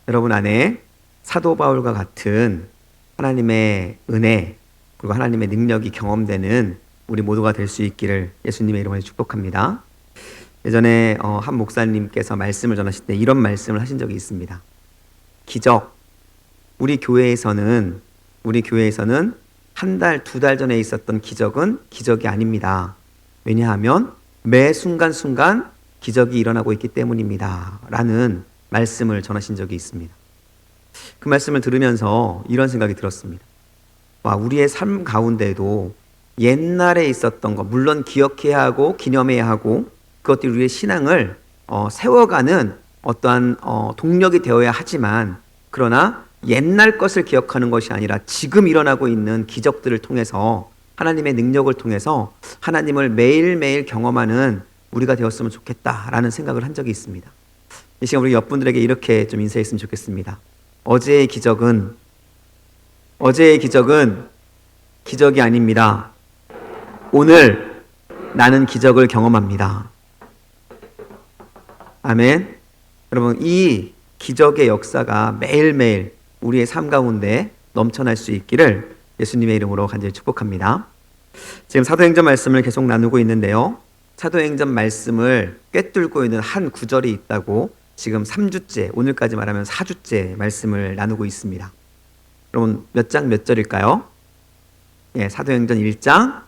여러분 안에 사도 바울과 같은 하나님의 은혜 그리고 하나님의 능력이 경험되는 우리 모두가 될 수 있기를 예수님의 이름으로 축복합니다. 예전에 한 목사님께서 말씀을 전하실 때 이런 말씀을 하신 적이 있습니다. 기적. 우리 교회에서는 한 달, 두 달 전에 있었던 기적은 기적이 아닙니다. 왜냐하면 매 순간순간 기적이 일어나고 있기 때문입니다. 라는 말씀을 전하신 적이 있습니다. 그 말씀을 들으면서 이런 생각이 들었습니다. 와, 우리의 삶 가운데도 옛날에 있었던 것, 물론 기억해야 하고 기념해야 하고 그것들이 우리의 신앙을 세워가는 어떠한 동력이 되어야 하지만, 그러나 옛날 것을 기억하는 것이 아니라 지금 일어나고 있는 기적들을 통해서 하나님의 능력을 통해서 하나님을 매일매일 경험하는 우리가 되었으면 좋겠다라는 생각을 한 적이 있습니다. 이 시간 우리 옆분들에게 이렇게 좀 인사했으면 좋겠습니다. 어제의 기적은 기적이 아닙니다. 오늘 나는 기적을 경험합니다. 아멘. 여러분, 이 기적의 역사가 매일매일 우리의 삶 가운데 넘쳐날 수 있기를 예수님의 이름으로 간절히 축복합니다. 지금 사도행전 말씀을 계속 나누고 있는데요, 사도행전 말씀을 꿰뚫고 있는 한 구절이 있다고 지금 3주째, 오늘까지 말하면 4주째 말씀을 나누고 있습니다. 여러분, 몇 장 몇 절일까요? 사도행전 1장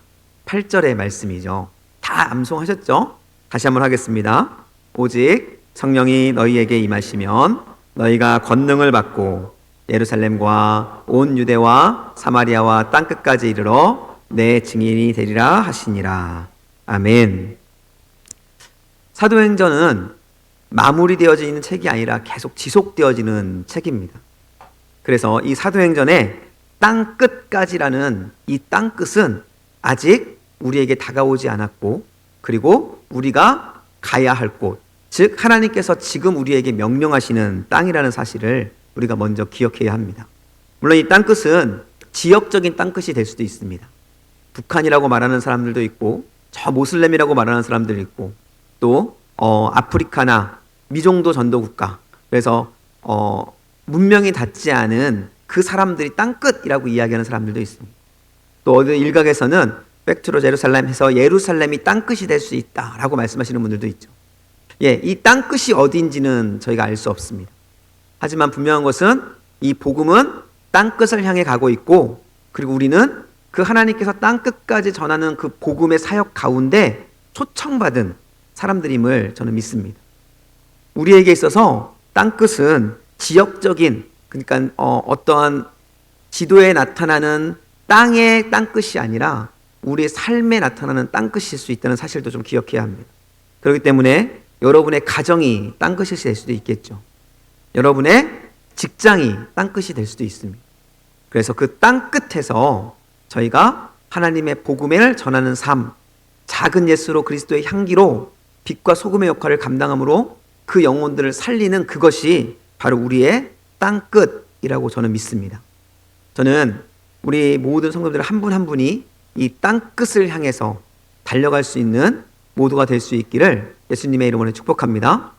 8절의 말씀이죠. 다 암송하셨죠? 다시 한번 하겠습니다. 오직 성령이 너희에게 임하시면 너희가 권능을 받고 예루살렘과 온 유대와 사마리아와 땅끝까지 이르러 내 증인이 되리라 하시니라. 아멘. 사도행전은 마무리되어지는 책이 아니라 계속 지속되어지는 책입니다. 그래서 이 사도행전의 땅끝까지라는 이 땅끝은 아직 우리에게 다가오지 않았고, 그리고 우리가 가야 할 곳, 즉 하나님께서 지금 우리에게 명령하시는 땅이라는 사실을 우리가 먼저 기억해야 합니다. 물론 이 땅끝은 지역적인 땅끝이 될 수도 있습니다. 북한이라고 말하는 사람들도 있고, 저 모슬렘이라고 말하는 사람들도 있고, 또 아프리카나 미종도 전도국가, 그래서 문명이 닿지 않은 그 사람들이 땅끝이라고 이야기하는 사람들도 있습니다. 또 어느 일각에서는 백투로 제루살렘 해서 예루살렘이 땅끝이 될 수 있다라고 말씀하시는 분들도 있죠. 이 땅끝이 어디인지는 저희가 알 수 없습니다. 하지만 분명한 것은 이 복음은 땅끝을 향해 가고 있고, 그리고 우리는 그 하나님께서 땅끝까지 전하는 그 복음의 사역 가운데 초청받은 사람들임을 저는 믿습니다. 우리에게 있어서 땅끝은 지역적인, 그러니까 어떠한 지도에 나타나는 땅의 땅끝이 아니라 우리의 삶에 나타나는 땅끝일 수 있다는 사실도 좀 기억해야 합니다. 그렇기 때문에 여러분의 가정이 땅끝이 될 수도 있겠죠. 여러분의 직장이 땅끝이 될 수도 있습니다. 그래서 그 땅끝에서 저희가 하나님의 복음을 전하는 삶, 작은 예수로 그리스도의 향기로 빛과 소금의 역할을 감당함으로 그 영혼들을 살리는 그것이 바로 우리의 땅끝이라고 저는 믿습니다. 저는 우리 모든 성도들 한 분 한 분이 이 땅끝을 향해서 달려갈 수 있는 모두가 될 수 있기를 예수님의 이름으로 축복합니다.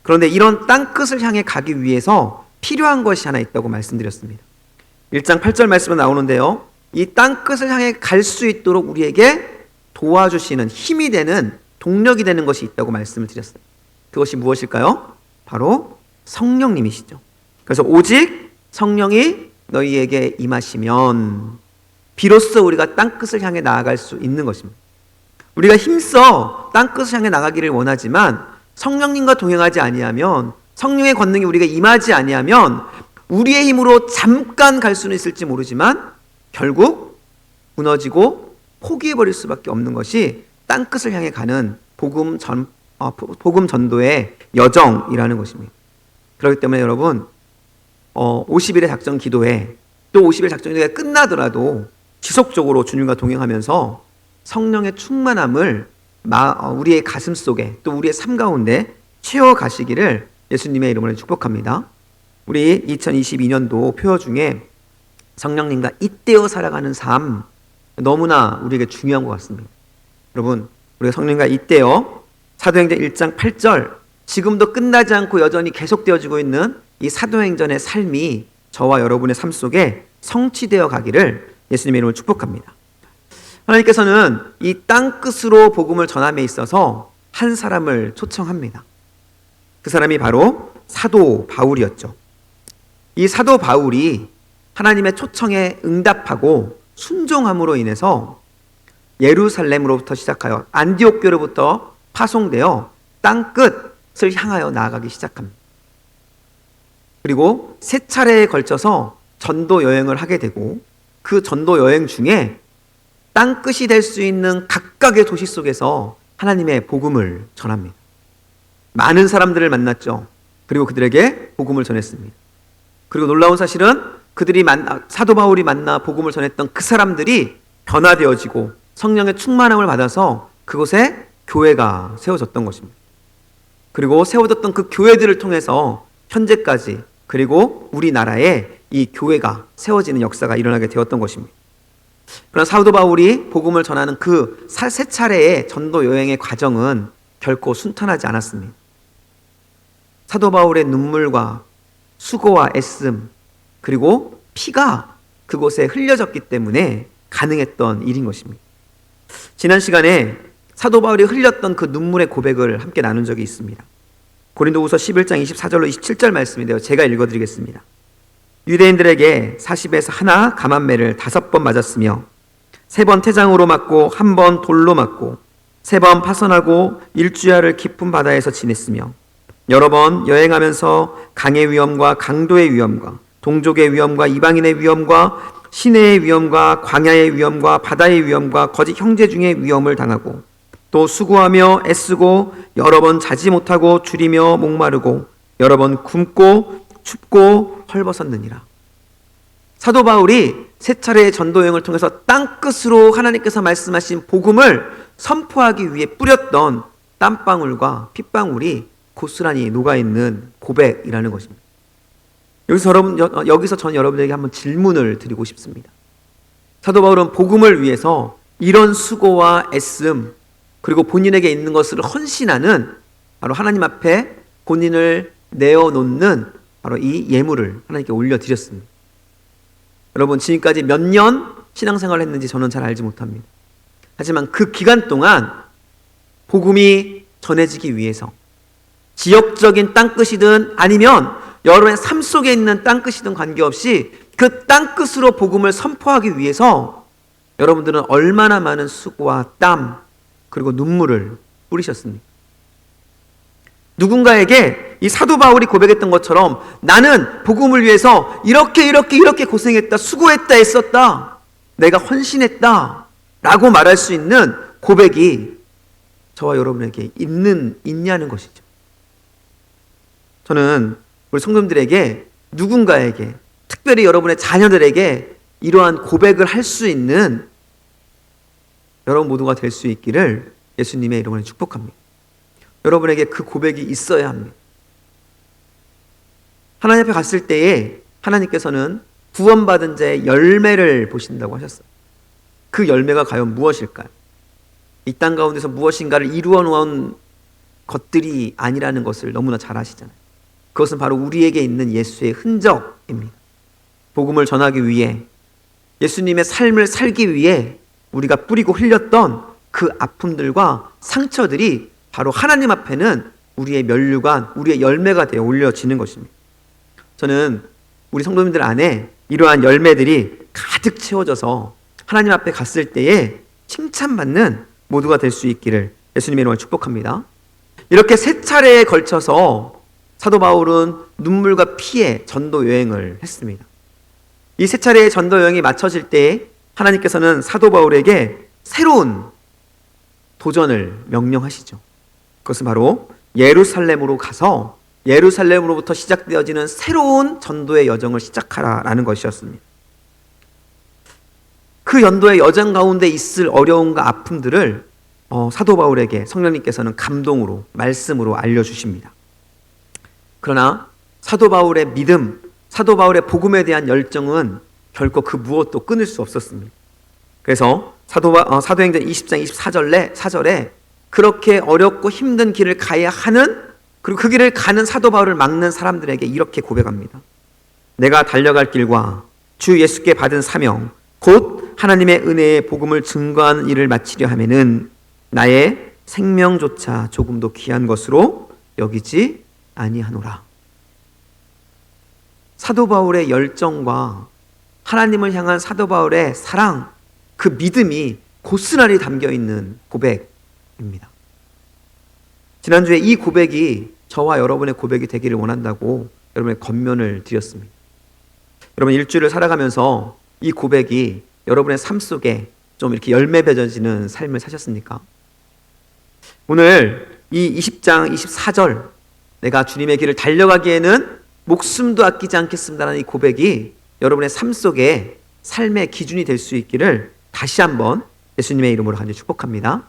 그런데 이런 땅끝을 향해 가기 위해서 필요한 것이 하나 있다고 말씀드렸습니다. 1장 8절 말씀으로 나오는데요, 이 땅끝을 향해 갈 수 있도록 우리에게 도와주시는 힘이 되는, 동력이 되는 것이 있다고 말씀을 드렸습니다. 그것이 무엇일까요? 바로 성령님이시죠. 그래서 오직 성령이 너희에게 임하시면 비로소 우리가 땅끝을 향해 나아갈 수 있는 것입니다. 우리가 힘써 땅끝을 향해 나가기를 원하지만 성령님과 동행하지 아니하면, 성령의 권능이 우리가 임하지 아니하면 우리의 힘으로 잠깐 갈 수는 있을지 모르지만 결국 무너지고 포기해버릴 수밖에 없는 것이 땅끝을 향해 가는 복음 전도의 여정이라는 것입니다. 그렇기 때문에 여러분, 50일의 작전 기도회, 또 50일 작전 기도회가 끝나더라도 지속적으로 주님과 동행하면서 성령의 충만함을 우리의 가슴 속에, 또 우리의 삶 가운데 채워가시기를 예수님의 이름으로 축복합니다. 우리 2022년도 표어 중에 성령님과 잇대어 살아가는 삶, 너무나 우리에게 중요한 것 같습니다. 여러분, 우리가 성령님과 잇대어 사도행전 1장 8절, 지금도 끝나지 않고 여전히 계속되어지고 있는 이 사도행전의 삶이 저와 여러분의 삶 속에 성취되어 가기를 예수님의 이름으로 축복합니다. 하나님께서는 이 땅끝으로 복음을 전함에 있어서 한 사람을 초청합니다. 그 사람이 바로 사도 바울이었죠. 이 사도 바울이 하나님의 초청에 응답하고 순종함으로 인해서 예루살렘으로부터 시작하여 안디옥 교로부터 파송되어 땅끝을 향하여 나아가기 시작합니다. 그리고 세 차례에 걸쳐서 전도 여행을 하게 되고 그 전도 여행 중에 땅끝이 될 수 있는 각각의 도시 속에서 하나님의 복음을 전합니다. 많은 사람들을 만났죠. 그리고 그들에게 복음을 전했습니다. 그리고 놀라운 사실은 사도 바울이 만나 복음을 전했던 그 사람들이 변화되어지고 성령의 충만함을 받아서 그곳에 교회가 세워졌던 것입니다. 그리고 세워졌던 그 교회들을 통해서 현재까지 그리고 우리나라에 이 교회가 세워지는 역사가 일어나게 되었던 것입니다. 그러나 사도 바울이 복음을 전하는 그 세 차례의 전도 여행의 과정은 결코 순탄하지 않았습니다. 사도 바울의 눈물과 수고와 애씀 그리고 피가 그곳에 흘려졌기 때문에 가능했던 일인 것입니다. 지난 시간에 사도 바울이 흘렸던 그 눈물의 고백을 함께 나눈 적이 있습니다. 고린도후서 11장 24절로 27절 말씀인데요. 제가 읽어드리겠습니다. 유대인들에게 40에서 하나 감한매를 5번 맞았으며 3번 태장으로 맞고 1번 돌로 맞고 3번 파선하고 1주야를 깊은 바다에서 지냈으며 여러 번 여행하면서 강의 위험과 강도의 위험과 동족의 위험과 이방인의 위험과 시내의 위험과 광야의 위험과 바다의 위험과 거짓 형제 중의 위험을 당하고 또 수고하며 애쓰고 여러 번 자지 못하고 줄이며 목마르고 여러 번 굶고 춥고 헐벗었느니라. 사도 바울이 세 차례의 전도 여행을 통해서 땅끝으로 하나님께서 말씀하신 복음을 선포하기 위해 뿌렸던 땀방울과 핏방울이 고스란히 녹아있는 고백이라는 것입니다. 여기서 전 여러분에게 한번 질문을 드리고 싶습니다. 사도 바울은 복음을 위해서 이런 수고와 애씀 그리고 본인에게 있는 것을 헌신하는 바로 하나님 앞에 본인을 내어놓는 바로 이 예물을 하나님께 올려드렸습니다. 여러분 지금까지 몇 년 신앙생활을 했는지 저는 잘 알지 못합니다. 하지만 그 기간 동안 복음이 전해지기 위해서 지역적인 땅끝이든 아니면 여러분의 삶 속에 있는 땅끝이든 관계없이 그 땅끝으로 복음을 선포하기 위해서 여러분들은 얼마나 많은 수고와 땀 그리고 눈물을 뿌리셨습니까? 누군가에게 이 사도 바울이 고백했던 것처럼 나는 복음을 위해서 이렇게 고생했다, 수고했다, 애썼다, 내가 헌신했다 라고 말할 수 있는 고백이 저와 여러분에게 있냐는 것이죠. 저는 우리 성도님들에게 누군가에게 특별히 여러분의 자녀들에게 이러한 고백을 할 수 있는 여러분 모두가 될 수 있기를 예수님의 이름으로 축복합니다. 여러분에게 그 고백이 있어야 합니다. 하나님 앞에 갔을 때에 하나님께서는 구원받은 자의 열매를 보신다고 하셨어요. 그 열매가 과연 무엇일까요? 이 땅 가운데서 무엇인가를 이루어 놓은 것들이 아니라는 것을 너무나 잘 아시잖아요. 그것은 바로 우리에게 있는 예수의 흔적입니다. 복음을 전하기 위해 예수님의 삶을 살기 위해 우리가 뿌리고 흘렸던 그 아픔들과 상처들이 바로 하나님 앞에는 우리의 면류관, 우리의 열매가 되어 올려지는 것입니다. 저는 우리 성도님들 안에 이러한 열매들이 가득 채워져서 하나님 앞에 갔을 때에 칭찬받는 모두가 될 수 있기를 예수님의 이름으로 축복합니다. 이렇게 세 차례에 걸쳐서 사도 바울은 눈물과 피의 전도 여행을 했습니다. 이 세 차례의 전도 여행이 마쳐질 때 하나님께서는 사도 바울에게 새로운 도전을 명령하시죠. 그것은 바로 예루살렘으로 가서 예루살렘으로부터 시작되어지는 새로운 전도의 여정을 시작하라라는 것이었습니다. 그 전도의 여정 가운데 있을 어려움과 아픔들을 사도 바울에게 성령님께서는 감동으로 말씀으로 알려주십니다. 그러나 사도 바울의 믿음, 사도 바울의 복음에 대한 열정은 결코 그 무엇도 끊을 수 없었습니다. 그래서 사도행전 20장 24절에 그렇게 어렵고 힘든 길을 가야 하는 그리고 그 길을 가는 사도 바울을 막는 사람들에게 이렇게 고백합니다. 내가 달려갈 길과 주 예수께 받은 사명 곧 하나님의 은혜의 복음을 증거하는 일을 마치려 하면은 나의 생명조차 조금도 귀한 것으로 여기지 아니하노라. 사도 바울의 열정과 하나님을 향한 사도 바울의 사랑, 그 믿음이 고스란히 담겨 있는 고백입니다. 지난주에 이 고백이 저와 여러분의 고백이 되기를 원한다고 여러분의 권면을 드렸습니다. 여러분 일주일을 살아가면서 이 고백이 여러분의 삶 속에 좀 이렇게 열매 맺어지는 삶을 사셨습니까? 오늘 이 20장 24절 내가 주님의 길을 달려가기에는 목숨도 아끼지 않겠습니다라는 이 고백이 여러분의 삶 속에 삶의 기준이 될 수 있기를 다시 한번 예수님의 이름으로 간절히 축복합니다.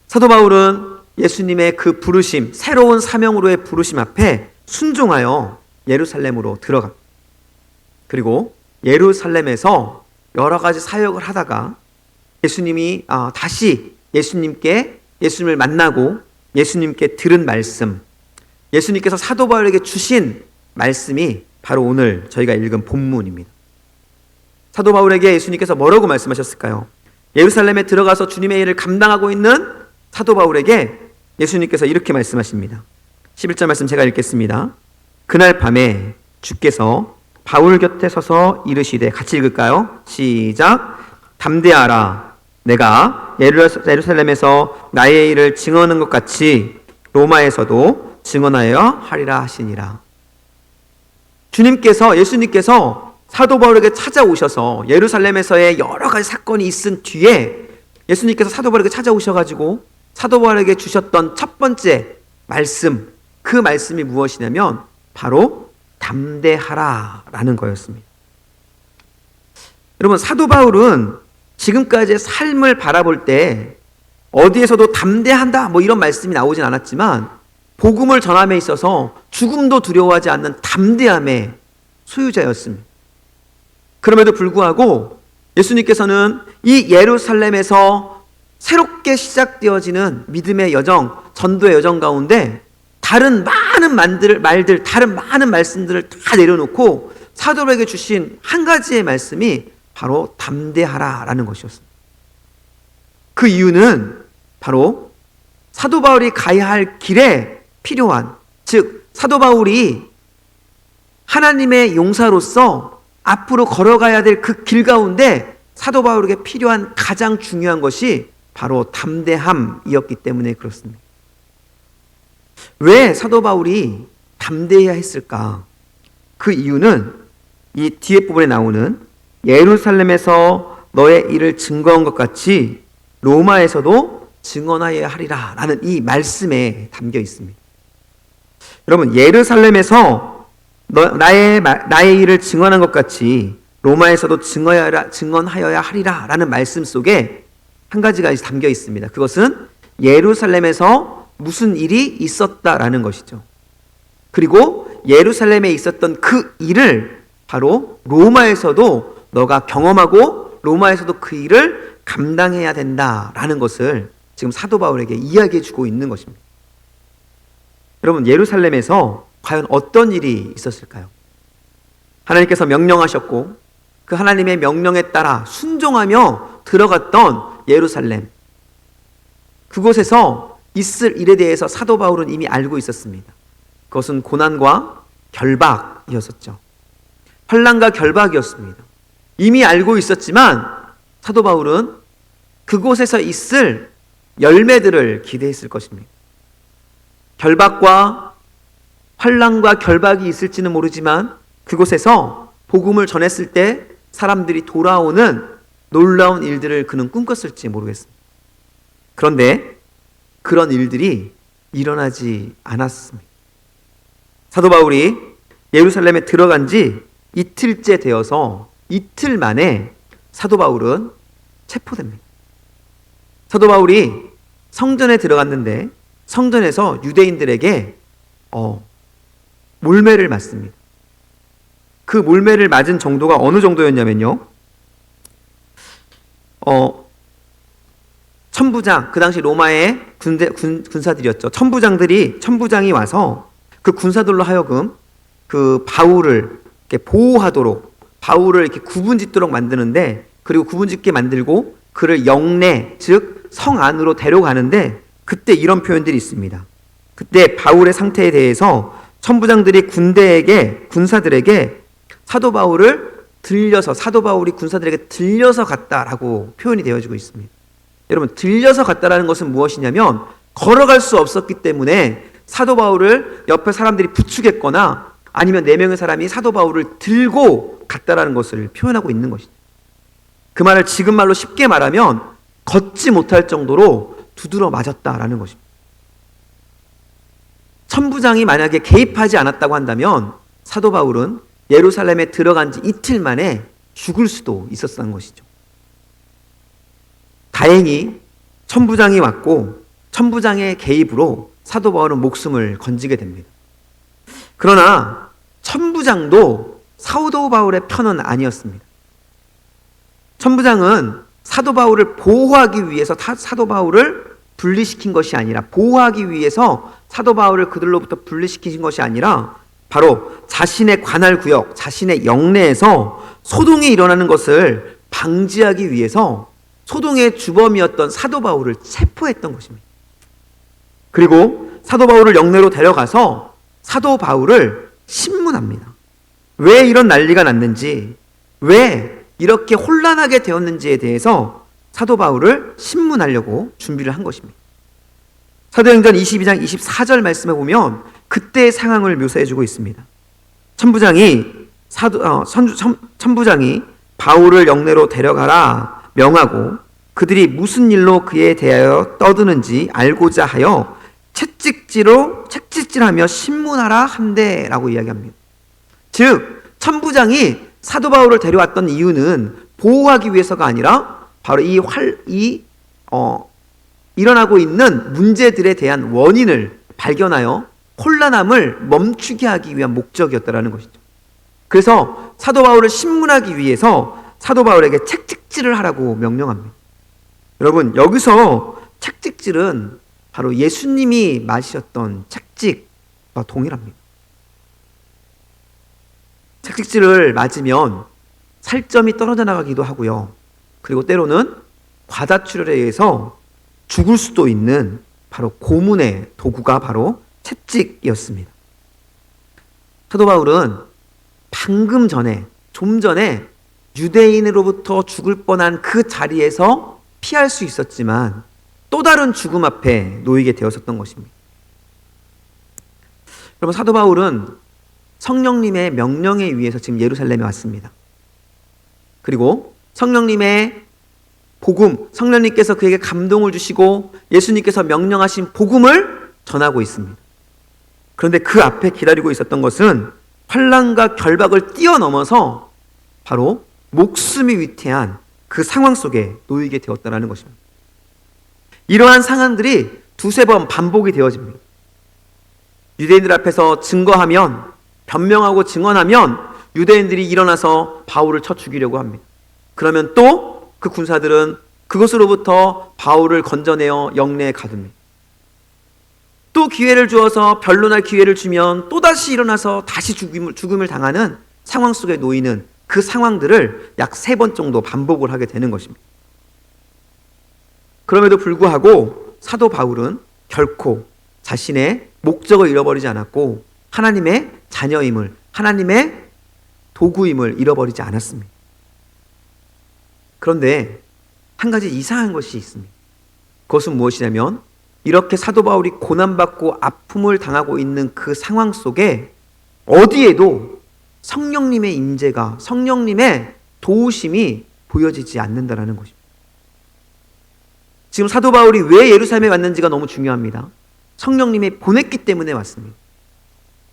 사도 바울은 예수님의 그 부르심, 새로운 사명으로의 부르심 앞에 순종하여 예루살렘으로 들어갑니다. 그리고 예루살렘에서 여러 가지 사역을 하다가 예수님이 다시 예수님을 만나고 예수님께 들은 말씀, 예수님께서 사도 바울에게 주신 말씀이 바로 오늘 저희가 읽은 본문입니다. 사도 바울에게 예수님께서 뭐라고 말씀하셨을까요? 예루살렘에 들어가서 주님의 일을 감당하고 있는 사도 바울에게 예수님께서 이렇게 말씀하십니다. 11절 말씀 제가 읽겠습니다. 그날 밤에 주께서 바울 곁에 서서 이르시되, 같이 읽을까요? 시작. 담대하라. 내가 예루살렘에서 나의 일을 증언하는 것 같이 로마에서도 증언하여 하리라 하시니라. 예수님께서 사도 바울에게 찾아오셔서 예루살렘에서의 여러 가지 사건이 있은 뒤에 예수님께서 사도 바울에게 찾아오셔가지고 사도 바울에게 주셨던 첫 번째 말씀, 그 말씀이 무엇이냐면 바로 담대하라라는 거였습니다. 여러분, 사도 바울은 지금까지의 삶을 바라볼 때 어디에서도 담대한다 이런 말씀이 나오진 않았지만 복음을 전함에 있어서 죽음도 두려워하지 않는 담대함의 소유자였습니다. 그럼에도 불구하고 예수님께서는 이 예루살렘에서 새롭게 시작되어지는 믿음의 여정, 전도의 여정 가운데 다른 많은 말들, 다른 많은 말씀들을 다 내려놓고 사도에게 주신 한 가지의 말씀이 바로 담대하라라는 것이었습니다. 그 이유는 바로 사도 바울이 가야 할 길에 필요한, 즉 사도 바울이 하나님의 용사로서 앞으로 걸어가야 될 그 길 가운데 사도 바울에게 필요한 가장 중요한 것이 바로 담대함이었기 때문에 그렇습니다. 왜 사도 바울이 담대해야 했을까? 그 이유는 이 뒤에 부분에 나오는 예루살렘에서 너의 일을 증거한 것 같이 로마에서도 증언하여야 하리라 라는 이 말씀에 담겨 있습니다. 여러분, 예루살렘에서 나의 일을 증언한 것 같이 로마에서도 증언하여야 하리라 라는 말씀 속에 한 가지가 담겨 있습니다. 그것은 예루살렘에서 무슨 일이 있었다라는 것이죠. 그리고 예루살렘에 있었던 그 일을 바로 로마에서도 너가 경험하고 로마에서도 그 일을 감당해야 된다라는 것을 지금 사도 바울에게 이야기해 주고 있는 것입니다. 여러분, 예루살렘에서 과연 어떤 일이 있었을까요? 하나님께서 명령하셨고 그 하나님의 명령에 따라 순종하며 들어갔던 예루살렘, 그곳에서 있을 일에 대해서 사도 바울은 이미 알고 있었습니다. 그것은 고난과 결박이었었죠. 환난과 결박이었습니다. 이미 알고 있었지만 사도 바울은 그곳에서 있을 열매들을 기대했을 것입니다. 결박과 환난과 결박이 있을지는 모르지만 그곳에서 복음을 전했을 때 사람들이 돌아오는 놀라운 일들을 그는 꿈꿨을지 모르겠습니다. 그런데 그런 일들이 일어나지 않았습니다. 사도 바울이 예루살렘에 들어간 지 이틀째 되어서 이틀 만에 사도 바울은 체포됩니다. 사도 바울이 성전에 들어갔는데 성전에서 유대인들에게 몰매를 맞습니다. 그 몰매를 맞은 정도가 어느 정도였냐면요, 천부장, 그 당시 로마의 군사들이었죠. 천부장이 와서 그 군사들로 하여금 그 바울을 이렇게 보호하도록, 바울을 이렇게 구분짓도록 만드는데, 그리고 구분짓게 만들고 그를 영내, 즉 성 안으로 데려가는데, 그때 이런 표현들이 있습니다. 그때 바울의 상태에 대해서 천부장들이 군사들에게 사도 바울이 군사들에게 들려서 갔다라고 표현이 되어지고 있습니다. 여러분, 들려서 갔다라는 것은 무엇이냐면, 걸어갈 수 없었기 때문에 사도 바울을 옆에 사람들이 부추겼거나 아니면 4명의 사람이 사도 바울을 들고 갔다라는 것을 표현하고 있는 것이죠. 그 말을 지금 말로 쉽게 말하면 걷지 못할 정도로 두드러 맞았다라는 것입니다. 천부장이 만약에 개입하지 않았다고 한다면 사도 바울은 예루살렘에 들어간 지 이틀 만에 죽을 수도 있었던 것이죠. 다행히 천부장이 왔고 천부장의 개입으로 사도 바울은 목숨을 건지게 됩니다. 그러나 천부장도 사도 바울의 편은 아니었습니다. 천부장은 사도 바울을 보호하기 위해서 사도 바울을 분리시킨 것이 아니라, 보호하기 위해서 사도 바울을 그들로부터 분리시킨 것이 아니라 바로 자신의 관할 구역, 자신의 영내에서 소동이 일어나는 것을 방지하기 위해서 소동의 주범이었던 사도 바울을 체포했던 것입니다. 그리고 사도 바울을 영내로 데려가서 사도 바울을 신문합니다. 왜 이런 난리가 났는지, 왜 이렇게 혼란하게 되었는지에 대해서 사도 바울을 신문하려고 준비를 한 것입니다. 사도행전 22장 24절 말씀에 보면 그때의 상황을 묘사해주고 있습니다. 천부장이 바울을 영내로 데려가라 명하고 그들이 무슨 일로 그에 대하여 떠드는지 알고자 하여 책찍질하며 신문하라 한대라고 이야기합니다. 즉 천부장이 사도 바울을 데려왔던 이유는 보호하기 위해서가 아니라 바로 일어나고 있는 문제들에 대한 원인을 발견하여 혼란함을 멈추게 하기 위한 목적이었다라는 것이죠. 그래서 사도 바울을 신문하기 위해서 사도 바울에게 책찍질을 하라고 명령합니다. 여러분, 여기서 책찍질은 바로 예수님이 마셨던 책찍과 동일합니다. 책찍질을 맞으면 살점이 떨어져 나가기도 하고요. 그리고 때로는 과다출혈에 의해서 죽을 수도 있는 바로 고문의 도구가 바로 채찍이었습니다. 사도 바울은 좀 전에 유대인으로부터 죽을 뻔한 그 자리에서 피할 수 있었지만 또 다른 죽음 앞에 놓이게 되었었던 것입니다. 여러분, 사도 바울은 성령님의 명령에 의해서 지금 예루살렘에 왔습니다. 그리고 성령님의 복음, 성령님께서 그에게 감동을 주시고 예수님께서 명령하신 복음을 전하고 있습니다. 그런데 그 앞에 기다리고 있었던 것은 환난과 결박을 뛰어넘어서 바로 목숨이 위태한 그 상황 속에 놓이게 되었다는 것입니다. 이러한 상황들이 두세 번 반복이 되어집니다. 유대인들 앞에서 증거하면, 변명하고 증언하면 유대인들이 일어나서 바울을 쳐 죽이려고 합니다. 그러면 또 그 군사들은 그것으로부터 바울을 건져내어 영내에 가둡니다. 또 기회를 주어서 변론할 기회를 주면 또다시 일어나서 다시 죽음을 당하는 상황 속에 놓이는 그 상황들을 약 3번 정도 반복을 하게 되는 것입니다. 그럼에도 불구하고 사도 바울은 결코 자신의 목적을 잃어버리지 않았고 하나님의 자녀임을, 하나님의 도구임을 잃어버리지 않았습니다. 그런데 한 가지 이상한 것이 있습니다. 그것은 무엇이냐면 이렇게 사도 바울이 고난받고 아픔을 당하고 있는 그 상황 속에 어디에도 성령님의 임재가, 성령님의 도우심이 보여지지 않는다는 것입니다. 지금 사도 바울이 왜 예루살렘에 왔는지가 너무 중요합니다. 성령님이 보냈기 때문에 왔습니다.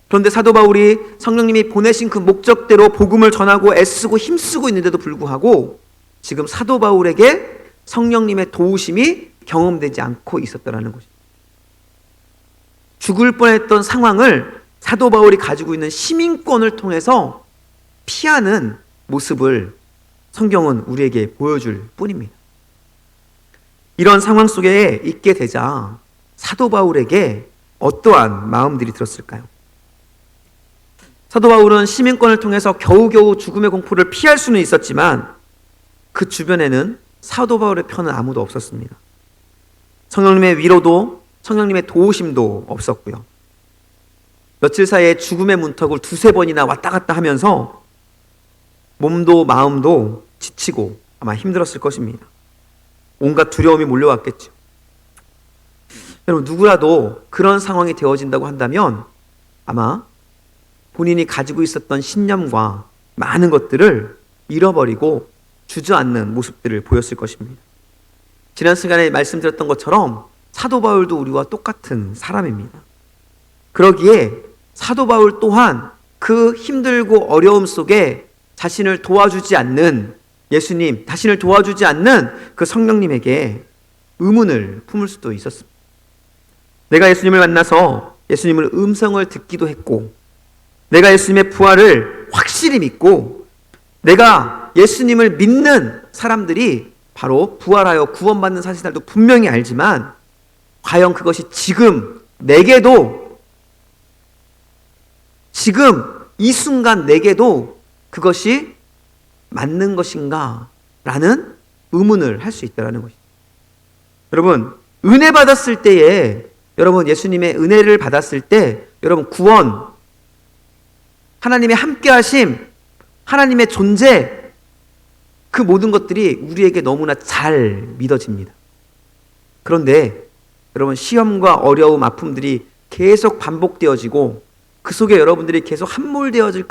그런데 사도 바울이 성령님이 보내신 그 목적대로 복음을 전하고 애쓰고 힘쓰고 있는데도 불구하고 지금 사도 바울에게 성령님의 도우심이 경험되지 않고 있었다는 것입니다. 죽을 뻔했던 상황을 사도 바울이 가지고 있는 시민권을 통해서 피하는 모습을 성경은 우리에게 보여줄 뿐입니다. 이런 상황 속에 있게 되자 사도 바울에게 어떠한 마음들이 들었을까요? 사도 바울은 시민권을 통해서 겨우겨우 죽음의 공포를 피할 수는 있었지만 그 주변에는 사도 바울의 편은 아무도 없었습니다. 성령님의 위로도 성령님의 도우심도 없었고요. 며칠 사이에 죽음의 문턱을 두세 번이나 왔다 갔다 하면서 몸도 마음도 지치고 아마 힘들었을 것입니다. 온갖 두려움이 몰려왔겠죠. 여러분, 누구라도 그런 상황이 되어진다고 한다면 아마 본인이 가지고 있었던 신념과 많은 것들을 잃어버리고 주저앉는 모습들을 보였을 것입니다. 지난 시간에 말씀드렸던 것처럼 사도 바울도 우리와 똑같은 사람입니다. 그러기에 사도 바울 또한 그 힘들고 어려움 속에 자신을 도와주지 않는 예수님, 자신을 도와주지 않는 그 성령님에게 의문을 품을 수도 있었습니다. 내가 예수님을 만나서 예수님의 음성을 듣기도 했고, 내가 예수님의 부활을 확실히 믿고, 내가 예수님을 믿는 사람들이 바로 부활하여 구원받는 사실도 분명히 알지만 과연 그것이 지금 내게도, 지금 이 순간 내게도 그것이 맞는 것인가? 라는 의문을 할 수 있다는 것이죠. 여러분, 은혜 받았을 때에, 여러분 예수님의 은혜를 받았을 때 여러분 구원, 하나님의 함께하심, 하나님의 존재, 그 모든 것들이 우리에게 너무나 잘 믿어집니다. 그런데 여러분 시험과 어려움, 아픔들이 계속 반복되어지고 그 속에 여러분들이 계속 함몰되어질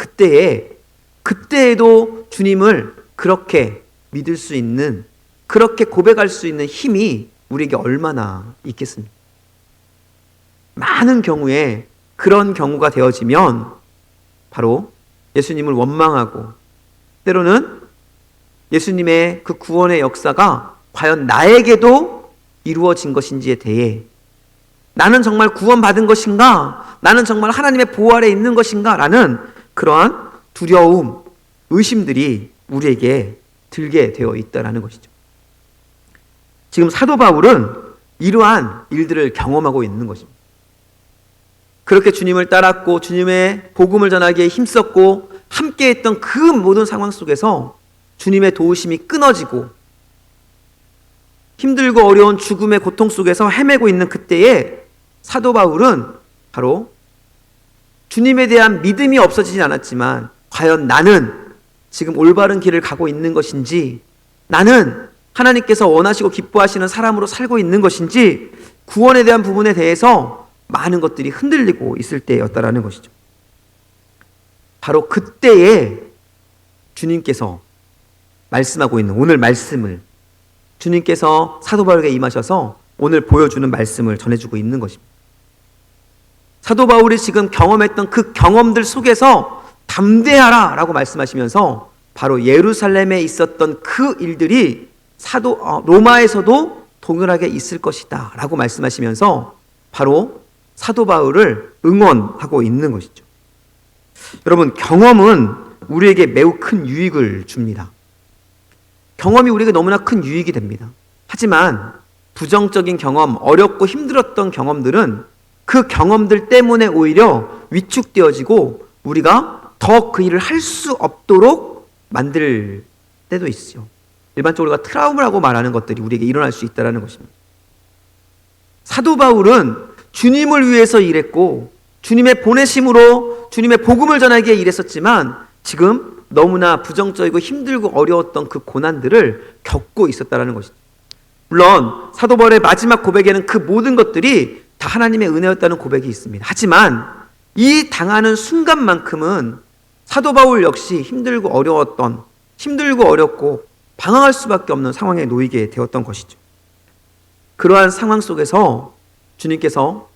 그때에도 주님을 그렇게 믿을 수 있는, 그렇게 고백할 수 있는 힘이 우리에게 얼마나 있겠습니까? 많은 경우에 그런 경우가 되어지면 바로 예수님을 원망하고, 때로는 예수님의 그 구원의 역사가 과연 나에게도 이루어진 것인지에 대해, 나는 정말 구원받은 것인가? 나는 정말 하나님의 보호 아래 있는 것인가? 라는 그러한 두려움, 의심들이 우리에게 들게 되어 있다는 것이죠. 지금 사도 바울은 이러한 일들을 경험하고 있는 것입니다. 그렇게 주님을 따랐고 주님의 복음을 전하기에 힘썼고 함께했던 그 모든 상황 속에서 주님의 도우심이 끊어지고 힘들고 어려운 죽음의 고통 속에서 헤매고 있는 그때에 사도 바울은 바로 주님에 대한 믿음이 없어지진 않았지만 과연 나는 지금 올바른 길을 가고 있는 것인지, 나는 하나님께서 원하시고 기뻐하시는 사람으로 살고 있는 것인지, 구원에 대한 부분에 대해서 많은 것들이 흔들리고 있을 때였다라는 것이죠. 바로 그때에 주님께서 말씀하고 있는 오늘 말씀을, 주님께서 사도 바울에게 임하셔서 오늘 보여주는 말씀을 전해주고 있는 것입니다. 사도 바울이 지금 경험했던 그 경험들 속에서 담대하라 라고 말씀하시면서 바로 예루살렘에 있었던 그 일들이 로마에서도 동일하게 있을 것이다 라고 말씀하시면서 바로 사도 바울을 응원하고 있는 것이죠. 여러분, 경험은 우리에게 매우 큰 유익을 줍니다. 경험이 우리에게 너무나 큰 유익이 됩니다. 하지만 부정적인 경험, 어렵고 힘들었던 경험들은 그 경험들 때문에 오히려 위축되어지고 우리가 더 그 일을 할 수 없도록 만들 때도 있어요. 일반적으로 우리가 트라우마라고 말하는 것들이 우리에게 일어날 수 있다는 것입니다. 사도 바울은 주님을 위해서 일했고 주님의 보내심으로 주님의 복음을 전하기에 일했었지만 지금 너무나 부정적이고 힘들고 어려웠던 그 고난들을 겪고 있었다는 것이죠. 물론 사도 바울의 마지막 고백에는 그 모든 것들이 다 하나님의 은혜였다는 고백이 있습니다. 하지만 이 당하는 순간만큼은 사도 바울 역시 힘들고 어렵고 방황할 수밖에 없는 상황에 놓이게 되었던 것이죠. 그러한 상황 속에서 주님께서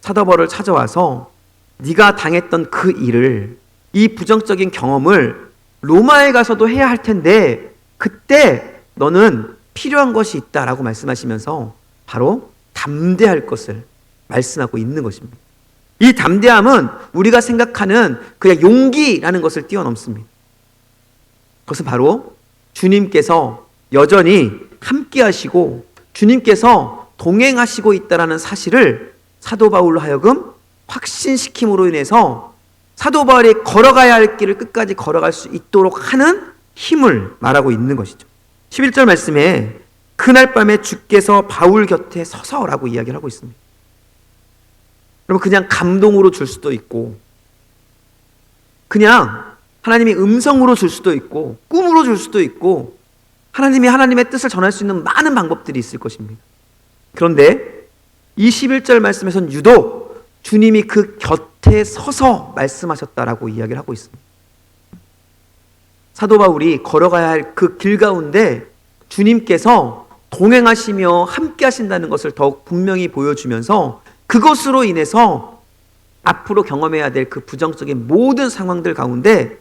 사도 바울을 찾아와서 네가 당했던 그 일을, 이 부정적인 경험을 로마에 가서도 해야 할 텐데 그때 너는 필요한 것이 있다라고 말씀하시면서 바로 담대할 것을 말씀하고 있는 것입니다. 이 담대함은 우리가 생각하는 그냥 용기라는 것을 뛰어넘습니다. 그것은 바로 주님께서 여전히 함께 하시고 주님께서 동행하시고 있다는 사실을 사도 바울로 하여금 확신시킴으로 인해서 사도 바울이 걸어가야 할 길을 끝까지 걸어갈 수 있도록 하는 힘을 말하고 있는 것이죠. 11절 말씀에 그날 밤에 주께서 바울 곁에 서서라고 이야기를 하고 있습니다. 여러분, 그냥 감동으로 줄 수도 있고, 그냥 하나님이 음성으로 줄 수도 있고, 꿈으로 줄 수도 있고, 하나님이 하나님의 뜻을 전할 수 있는 많은 방법들이 있을 것입니다. 그런데 21절 말씀에서는 유독 주님이 그 곁에 서서 말씀하셨다라고 이야기를 하고 있습니다. 사도 바울이 걸어가야 할 그 길 가운데 주님께서 동행하시며 함께 하신다는 것을 더욱 분명히 보여주면서 그것으로 인해서 앞으로 경험해야 될 그 부정적인 모든 상황들 가운데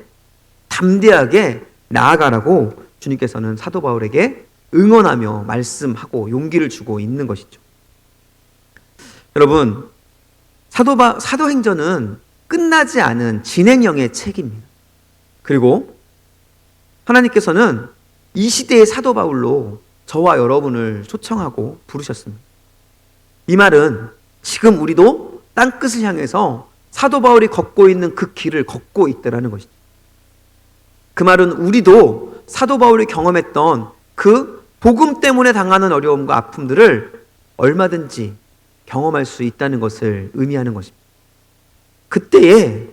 담대하게 나아가라고 주님께서는 사도 바울에게 응원하며 말씀하고 용기를 주고 있는 것이죠. 여러분, 사도행전은 끝나지 않은 진행형의 책입니다. 그리고 하나님께서는 이 시대의 사도 바울로 저와 여러분을 초청하고 부르셨습니다. 이 말은 지금 우리도 땅끝을 향해서 사도 바울이 걷고 있는 그 길을 걷고 있다는 것이죠. 그 말은 우리도 사도 바울이 경험했던 그 복음 때문에 당하는 어려움과 아픔들을 얼마든지 경험할 수 있다는 것을 의미하는 것입니다. 그때에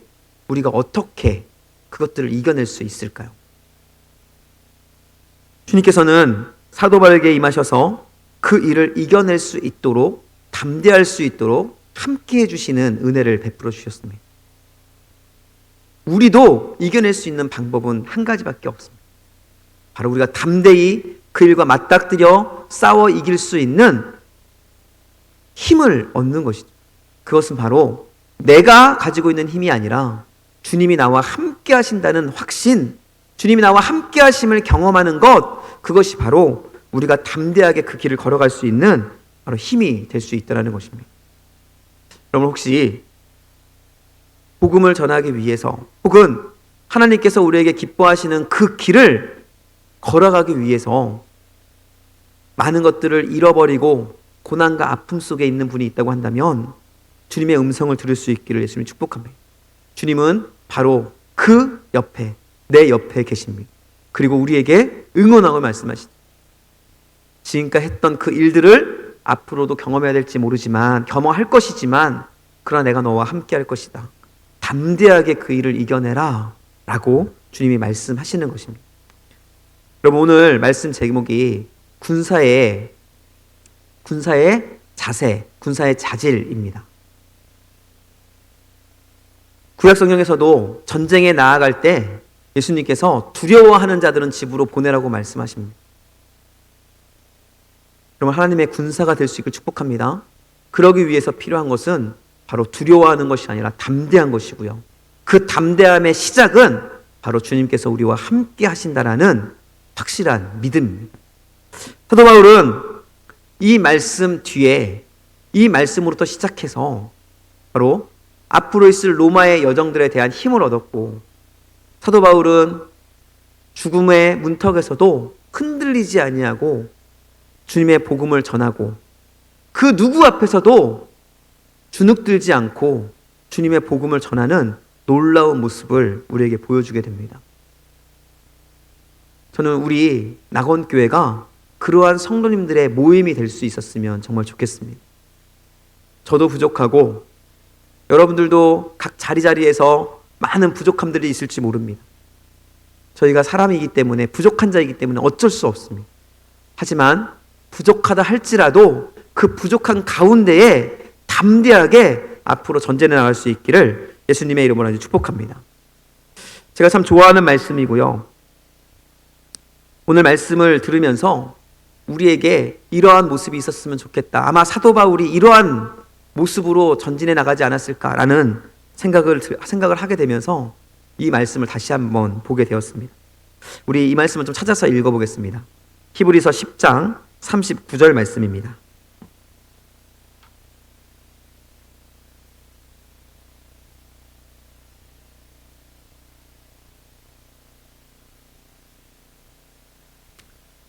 우리가 어떻게 그것들을 이겨낼 수 있을까요? 주님께서는 사도 바울에게 임하셔서 그 일을 이겨낼 수 있도록, 담대할 수 있도록 함께 해주시는 은혜를 베풀어 주셨습니다. 우리도 이겨낼 수 있는 방법은 한 가지밖에 없습니다. 바로 우리가 담대히 그 일과 맞닥뜨려 싸워 이길 수 있는 힘을 얻는 것이죠. 그것은 바로 내가 가지고 있는 힘이 아니라 주님이 나와 함께 하신다는 확신, 주님이 나와 함께 하심을 경험하는 것, 그것이 바로 우리가 담대하게 그 길을 걸어갈 수 있는 바로 힘이 될 수 있다는 것입니다. 여러분, 혹시 복음을 전하기 위해서 혹은 하나님께서 우리에게 기뻐하시는 그 길을 걸어가기 위해서 많은 것들을 잃어버리고 고난과 아픔 속에 있는 분이 있다고 한다면 주님의 음성을 들을 수 있기를 예수님이 축복합니다. 주님은 바로 그 옆에, 내 옆에 계십니다. 그리고 우리에게 응원하고 말씀하시죠. 지금까지 했던 그 일들을 앞으로도 경험해야 될지 모르지만, 경험할 것이지만, 그러나 내가 너와 함께 할 것이다. 담대하게 그 일을 이겨내라 라고 주님이 말씀하시는 것입니다. 여러분, 오늘 말씀 제목이 군사의 자세, 군사의 자질입니다. 구약 성경에서도 전쟁에 나아갈 때 예수님께서 두려워하는 자들은 집으로 보내라고 말씀하십니다. 그러면 하나님의 군사가 될 수 있길 축복합니다. 그러기 위해서 필요한 것은 바로 두려워하는 것이 아니라 담대한 것이고요. 그 담대함의 시작은 바로 주님께서 우리와 함께 하신다라는 확실한 믿음입니다. 사도 바울은 이 말씀 뒤에, 이 말씀으로부터 시작해서 바로 앞으로 있을 로마의 여정들에 대한 힘을 얻었고, 사도 바울은 죽음의 문턱에서도 흔들리지 아니하고 주님의 복음을 전하고, 그 누구 앞에서도 주눅들지 않고 주님의 복음을 전하는 놀라운 모습을 우리에게 보여주게 됩니다. 저는 우리 낙원교회가 그러한 성도님들의 모임이 될 수 있었으면 정말 좋겠습니다. 저도 부족하고 여러분들도 각 자리자리에서 많은 부족함들이 있을지 모릅니다. 저희가 사람이기 때문에, 부족한 자이기 때문에 어쩔 수 없습니다. 하지만 부족하다 할지라도 그 부족한 가운데에 담대하게 앞으로 전진해 나갈 수 있기를 예수님의 이름으로 아주 축복합니다. 제가 참 좋아하는 말씀이고요. 오늘 말씀을 들으면서 우리에게 이러한 모습이 있었으면 좋겠다. 아마 사도 바울이 이러한 모습으로 전진해 나가지 않았을까라는 생각을 하게 되면서 이 말씀을 다시 한번 보게 되었습니다. 우리 이 말씀을 좀 찾아서 읽어보겠습니다. 히브리서 10장 39절 말씀입니다.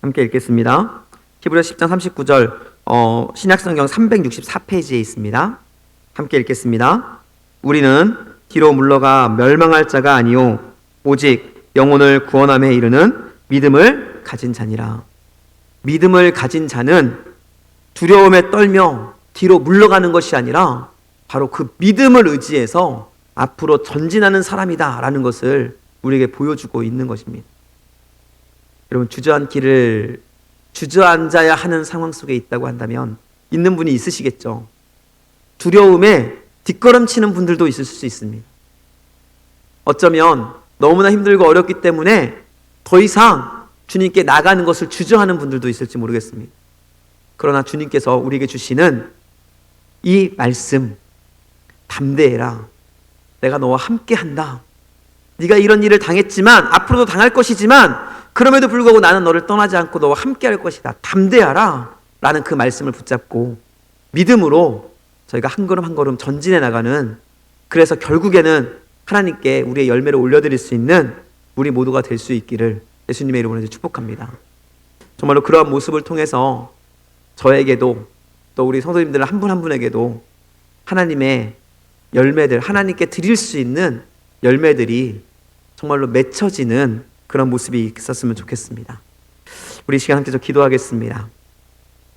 함께 읽겠습니다. 히브리서 10장 39절 신약성경 364페이지에 있습니다. 함께 읽겠습니다. 우리는 뒤로 물러가 멸망할 자가 아니요 오직 영혼을 구원함에 이르는 믿음을 가진 자니라. 믿음을 가진 자는 두려움에 떨며 뒤로 물러가는 것이 아니라 바로 그 믿음을 의지해서 앞으로 전진하는 사람이다라는 것을 우리에게 보여주고 있는 것입니다. 여러분, 주저앉아야 하는 상황 속에 있다고 한다면 있는 분이 있으시겠죠. 두려움에 뒷걸음치는 분들도 있을 수 있습니다. 어쩌면 너무나 힘들고 어렵기 때문에 더 이상 주님께 나가는 것을 주저하는 분들도 있을지 모르겠습니다. 그러나 주님께서 우리에게 주시는 이 말씀, 담대해라. 내가 너와 함께 한다. 네가 이런 일을 당했지만 앞으로도 당할 것이지만 그럼에도 불구하고 나는 너를 떠나지 않고 너와 함께 할 것이다. 담대하라. 라는 그 말씀을 붙잡고 믿음으로 저희가 한 걸음 한 걸음 전진해 나가는, 그래서 결국에는 하나님께 우리의 열매를 올려드릴 수 있는 우리 모두가 될 수 있기를 예수님의 이름으로 축복합니다. 정말로 그러한 모습을 통해서 저에게도 또 우리 성도님들 한 분 한 분에게도 하나님의 열매들, 하나님께 드릴 수 있는 열매들이 정말로 맺혀지는 그런 모습이 있었으면 좋겠습니다. 우리 이 시간 함께 기도하겠습니다.